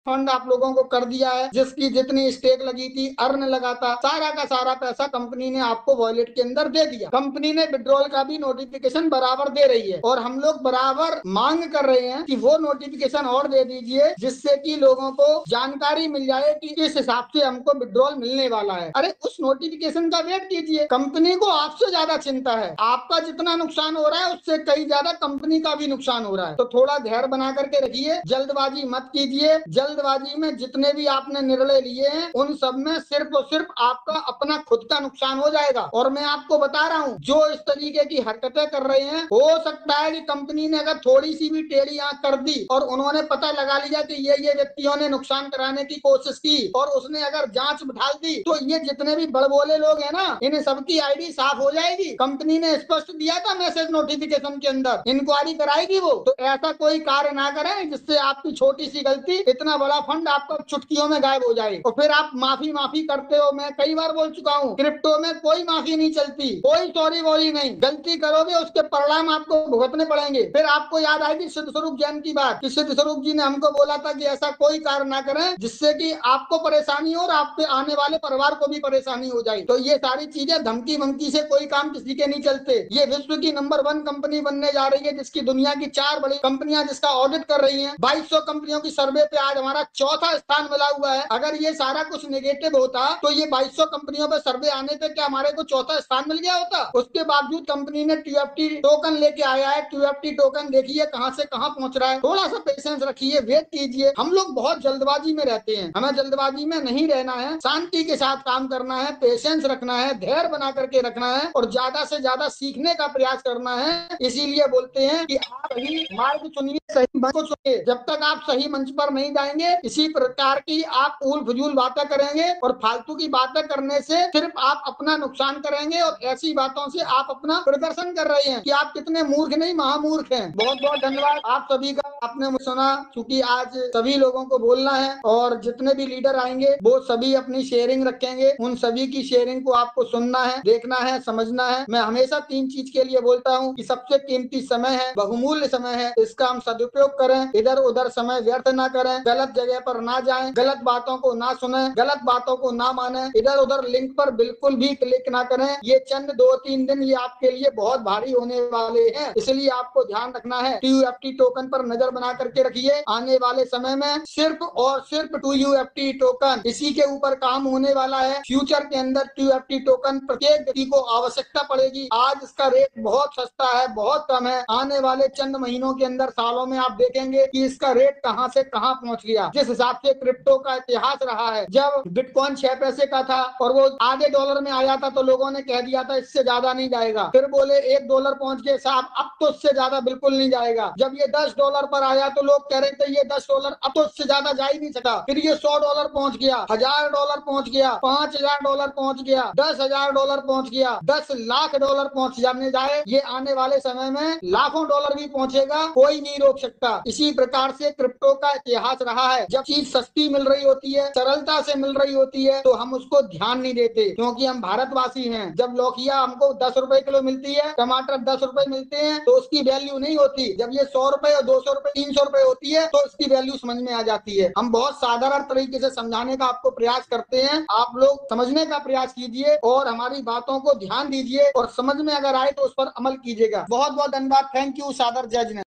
Fund आप लोगों को कर दिया है, जिसकी जितनी स्टेक लगी थी, अर्न लगा था, सारा का सारा पैसा कंपनी ने आपको वॉलेट के अंदर दे दिया। कंपनी ने विड्रॉल का भी नोटिफिकेशन बराबर दे रही है और हम लोग बराबर मांग कर रहे हैं कि वो नोटिफिकेशन और दे दीजिए, जिससे कि लोगों को जानकारी मिल जाए कि किस हिसाब से हमको विड्रॉल मिलने वाला है। अरे उस नोटिफिकेशन का वेट कीजिए, कंपनी को आपसे ज्यादा चिंता है। आपका जितना नुकसान हो रहा है उससे कई ज्यादा कंपनी का भी नुकसान हो रहा है। तो थोड़ा धैर्य बना करके रखिए, जल्दबाजी मत कीजिए। जल्दबाजी में जितने भी आपने निर्णय लिए हैं उन सब में सिर्फ और सिर्फ आपका अपना खुद का नुकसान हो जाएगा। और मैं आपको बता रहा हूँ, जो इस तरीके की हरकतें कर रहे हैं, हो सकता है कि कंपनी ने अगर थोड़ी सी भी टेढ़ी आंख कर दी और उन्होंने पता लगा लिया कि ये व्यक्तियों ने नुकसान कराने की कोशिश की और उसने अगर जांच बिठा दी, तो ये जितने भी बड़बोले लोग हैं ना, इन सबकी आईडी साफ हो जाएगी। कंपनी ने स्पष्ट दिया था मैसेज नोटिफिकेशन के अंदर, इंक्वायरी कराएगी वो। तो ऐसा कोई कार्य ना करें जिससे आपकी छोटी सी गलती इतना बड़ा फंड आपका चुटकियों में गायब हो जाए और फिर आप माफी करते हो। मैं कई बार बोल चुका हूँ, क्रिप्टो में कोई माफी नहीं चलती, कोई सॉरी वॉरी नहीं। गलती करोगे उसके परिणाम आपको भुगतने पड़ेंगे। फिर आपको याद आएगी सिद्ध स्वरूप जैन की बात कि सिद्ध स्वरूप जी ने हमको बोला था कि ऐसा कोई कार्य ना करें जिससे कि आपको परेशानी हो और आप पे आने वाले परिवार को भी परेशानी हो जाए। तो ये सारी चीजें धमकी वमकी से कोई काम किसी के नहीं चलते। ये विश्व की नंबर 1 कंपनी बनने जा रही है, जिसकी दुनिया की 4 बड़ी कंपनियां जिसका ऑडिट कर रही हैं। 2200 कंपनियों की सर्वे पे आज हमारा चौथा स्थान मिला हुआ है। अगर ये सारा कुछ नेगेटिव होता तो ये 2200 कंपनियों पे सर्वे आने पे क्या हमारे को चौथा स्थान मिल गया होता? उसके बावजूद कंपनी ने TFT टोकन लेके आया है। TFT टोकन देखिए कहां से कहां पहुंच रहा है। थोड़ा सा पेशेंस रखिए, वेट कीजिए। हम लोग बहुत जल्दबाजी में रहते हैं, हमें जल्दबाजी में नहीं रहना है, शांति के साथ काम करना है, पेशेंस रखना है, धैर्य बना करके रखना है और ज्यादा से ज्यादा सीखने का प्रयास करना है। इसीलिए बोलते हैं कि आप सही मार्ग चुनिए, सही मंच को चुनिए। जब तक आप सही मंच पर नहीं जाएंगे, इसी प्रकार की आप उल फजूल बातें करेंगे और फालतू की बातें करने से सिर्फ आप अपना नुकसान करेंगे और ऐसी बातों से आप अपना प्रदर्शन कर रहे हैं कि आप कितने मूर्ख नहीं महामूर्ख हैं। बहुत बहुत धन्यवाद आप सभी का, आपने मुझे सुना। क्योंकि आज सभी लोगों को बोलना है और जितने भी लीडर आएंगे वो सभी अपनी शेयरिंग रखेंगे। उन सभी की शेयरिंग को आपको सुनना है, देखना है, समझना है। मैं हमेशा 3 चीज के लिए बोलता हूँ कि सबसे कीमती समय है, बहुमूल्य समय है, इसका हम सदुपयोग करें, इधर उधर समय व्यर्थ ना करें, गलत जगह पर ना जाएं, गलत बातों को ना सुने, गलत बातों को ना माने, इधर उधर लिंक पर बिल्कुल भी क्लिक ना करें। ये चंद 2-3 दिन ये आपके लिए बहुत भारी होने वाले हैं, इसलिए आपको ध्यान रखना है। TUFT टोकन पर नजर बना करके रखिए। आने वाले समय में सिर्फ और सिर्फ TUFT टोकन, इसी के ऊपर काम होने वाला है। फ्यूचर के अंदर TUFT टोकन प्रत्येक व्यक्ति को आवश्यकता पड़ेगी। आज इसका रेट बहुत सस्ता है, बहुत कम है। आने वाले चंद महीनों के अंदर, सालों में आप देखेंगे कि इसका रेट कहां से कहां पहुंच गया। जिस हिसाब से क्रिप्टो का इतिहास रहा है, जब बिटकॉइन 6 पैसे का था और वो आधे डॉलर में आया था तो लोगों ने कह दिया था इससे ज्यादा नहीं जाएगा। फिर बोले $1 पहुंच गए, साहब अब तो इससे ज्यादा बिल्कुल नहीं जाएगा। जब ये $10 पर आया तो लोग कह रहे थे ये $10 अब तो इससे ज्यादा जा ही नहीं सका। फिर ये $100 पहुंच गया, $1000 पहुंच गया, $5000 पहुंच गया, $10,000 पहुंच गया, $10 लाख पहुंच जाने जाए। ये आने वाले समय में लाखों डॉलर भी पहुंचेगा, कोई नहीं रोक सकता। इसी प्रकार से क्रिप्टो का इतिहास रहा है। जब चीज सस्ती मिल रही होती है, सरलता से मिल रही होती है, तो हम उसको ध्यान नहीं देते, क्योंकि हम भारतवासी हैं। जब लौकिया हमको 10 रुपए किलो मिलती है, टमाटर 10 रुपए मिलते हैं, तो उसकी वैल्यू नहीं होती। जब ये 100 रुपए और 200 रुपए 300 रुपए होती है तो इसकी वैल्यू समझ में आ जाती है। हम बहुत साधारण तरीके से समझाने का आपको प्रयास करते हैं, आप लोग समझने का प्रयास कीजिए और हमारी बातों को ध्यान दीजिए और समझ में अगर आए तो उस पर अमल कीजिएगा। बहुत बहुत धन्यवाद। Thank you. सादर जय जिनेंद्र।